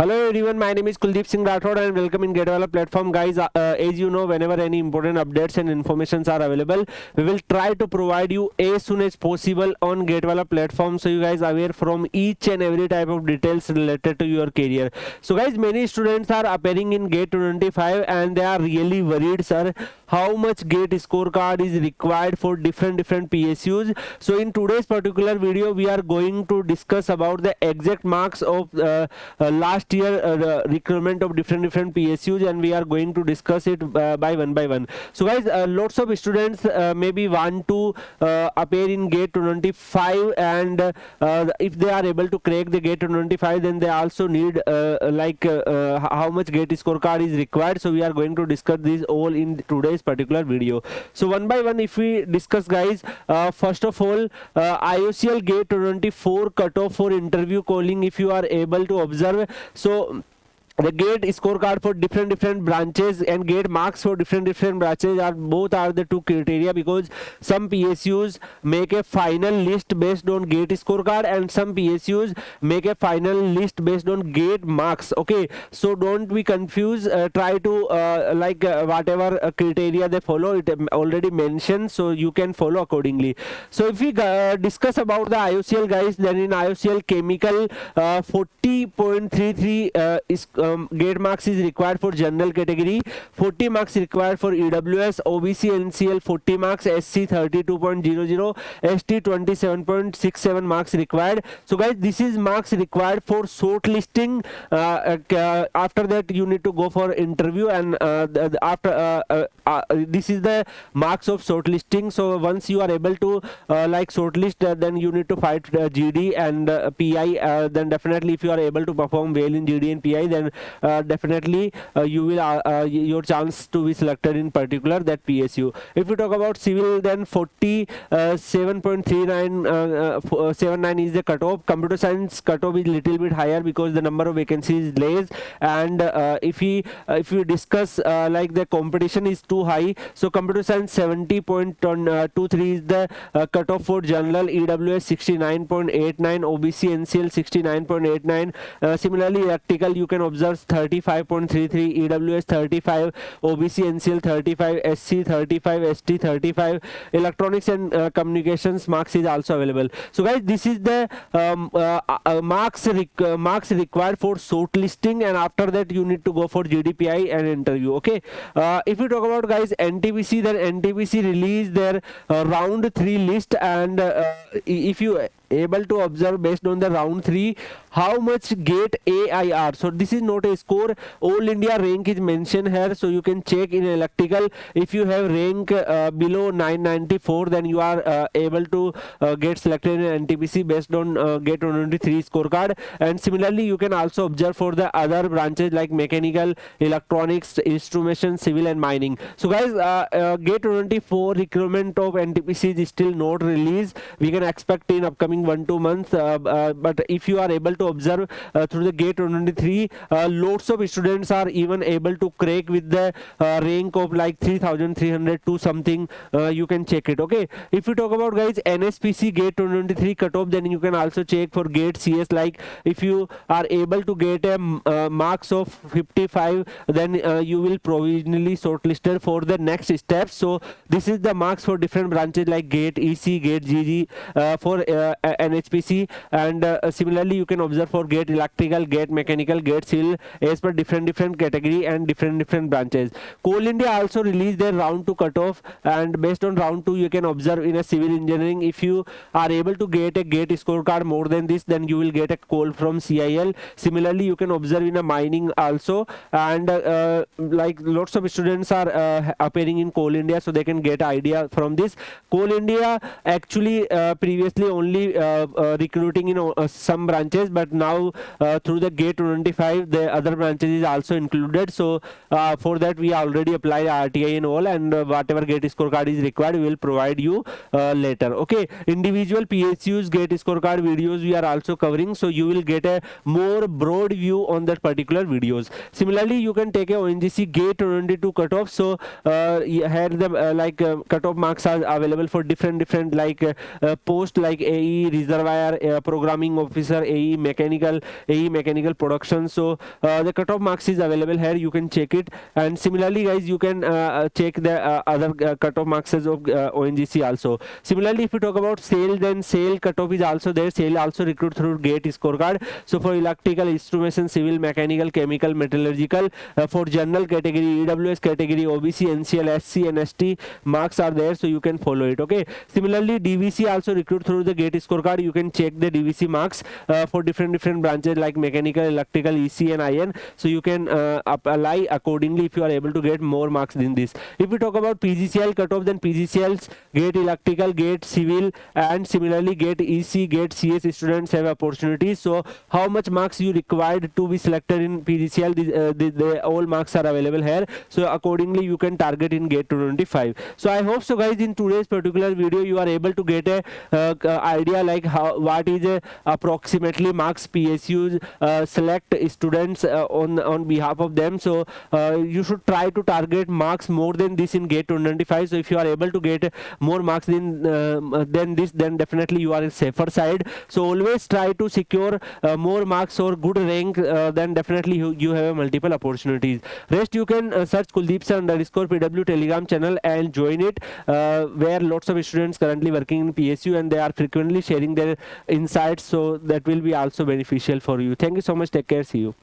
Hello everyone, my name is Kuldeep Singh Rathod and welcome in GateWala platform. Guys, as you know, whenever any important updates and informations are available, we will try to provide you as soon as possible on GateWala platform, so you guys are aware from each and every type of details related to your career. So guys, many students are appearing in GATE 25 and they are really worried, sir, how much GATE scorecard is required for different PSUs. So in today's particular video, we are going to discuss about the exact marks of last year recruitment of different PSUs, and we are going to discuss it by one. So guys, lots of students maybe want to appear in GATE 25, and if they are able to crack the GATE 25, then they also need how much GATE scorecard is required. So we are going to discuss this all in today's particular video. So one by one, if we discuss, guys, first of all, IOCL GATE 24 cutoff for interview calling, if you are able to observe. So the GATE scorecard for different branches and GATE marks for different branches are the two criteria, because some PSUs make a final list based on GATE scorecard and some PSUs make a final list based on GATE marks. Okay, so don't be confused. Try to whatever criteria they follow, it already mentioned, so you can follow accordingly. So if we discuss about the IOCL, guys, then in IOCL chemical 40.33 is GATE marks is required for general category, 40 marks required for EWS, OBC NCL 40 marks, SC 32.00, ST 27.67 marks required. So guys, this is marks required for shortlisting. After that you need to go for interview, and this is the marks of shortlisting. So once you are able to shortlist, then you need to fight GD and PI. Then definitely, if you are able to perform well in GD and PI, then definitely you will your chance to be selected in particular that PSU. If we talk about civil, then 47.3979 is the cutoff. Computer science cutoff is little bit higher because the number of vacancies is less, and if we discuss the competition is too high, so computer science 70.23 is the cutoff for general, EWS 69.89, OBC NCL 69.89. Similarly, electrical you can observe 35.33, EWS 35, OBC NCL 35, SC 35, ST 35. Electronics and communications marks is also available. So guys, this is the marks required for shortlisting, and after that you need to go for GDPI and interview. Okay, if we talk about, guys, NTPC, then NTPC released their round 3 list, and if you able to observe based on the round 3 how much GATE AIR. So this is not a score, all India rank is mentioned here, so you can check in electrical. If you have rank below 994, then you are able to get selected in NTPC based on GATE 123 scorecard. And similarly, you can also observe for the other branches like mechanical, electronics, instrumentation, civil and mining. So guys, GATE 24 recruitment of NTPC is still not released. We can expect in upcoming 1-2 months, but if you are able to observe through the GATE 123, lots of students are even able to crack with the rank of like 3302 something. You can check it. Okay, if you talk about, guys, NSPC GATE 123 cutoff, then you can also check for GATE CS. Like if you are able to get a marks of 55, then you will provisionally shortlisted for the next step. So this is the marks for different branches like GATE EC, GATE GG for NHPC, and similarly you can observe for GATE electrical, GATE mechanical, GATE civil, as per different category and different branches. Coal India also released their round 2 cutoff, and based on round 2 you can observe in a civil engineering, if you are able to get a GATE scorecard more than this, then you will get a call from CIL. Similarly, you can observe in a mining also, and like lots of students are appearing in Coal India, so they can get idea from this. Coal India actually previously only recruiting in some branches, but now through the GATE 25 the other branches is also included. So for that we already applied RTI and all, and whatever GATE scorecard is required we will provide you later. Okay, individual PSUs GATE scorecard videos we are also covering, so you will get a more broad view on that particular videos. Similarly, you can take a ONGC GATE 22 cutoff. So here the cutoff marks are available for different like post like AE, AE reservoir, programming officer, AE mechanical production. So the cutoff marks is available here, you can check it. And similarly guys, you can check the other cutoff marks of ONGC also. Similarly, if we talk about SAIL, then SAIL cutoff is also there. SAIL also recruit through GATE scorecard. So for electrical, instrumentation, civil, mechanical, chemical, metallurgical, for general category, EWS category, OBC, NCL, SC and ST marks are there, so you can follow it. Okay. Similarly, DVC also recruit through the GATE scorecard. You can check the DVC marks for different branches like mechanical, electrical, EC and IN. So you can apply accordingly if you are able to get more marks than this. If we talk about PGCL cutoff, then PGCL's GATE electrical, GATE civil and similarly GATE EC, GATE CS students have opportunities. So how much marks you required to be selected in PGCL, the all marks are available here. So accordingly you can target in GATE 225. So I hope so guys, in today's particular video you are able to get a idea like what is approximately marks PSUs select students on behalf of them. So you should try to target marks more than this in GATE 225. So if you are able to get more marks than this, then definitely you are a safer side. So always try to secure more marks or good rank, then definitely you have multiple opportunities. Rest you can search Kuldeep Sir _PW Telegram channel and join it, where lots of students currently working in PSU and they are frequently sharing their insights, so that will be also beneficial for you. Thank you so much. Take care. See you.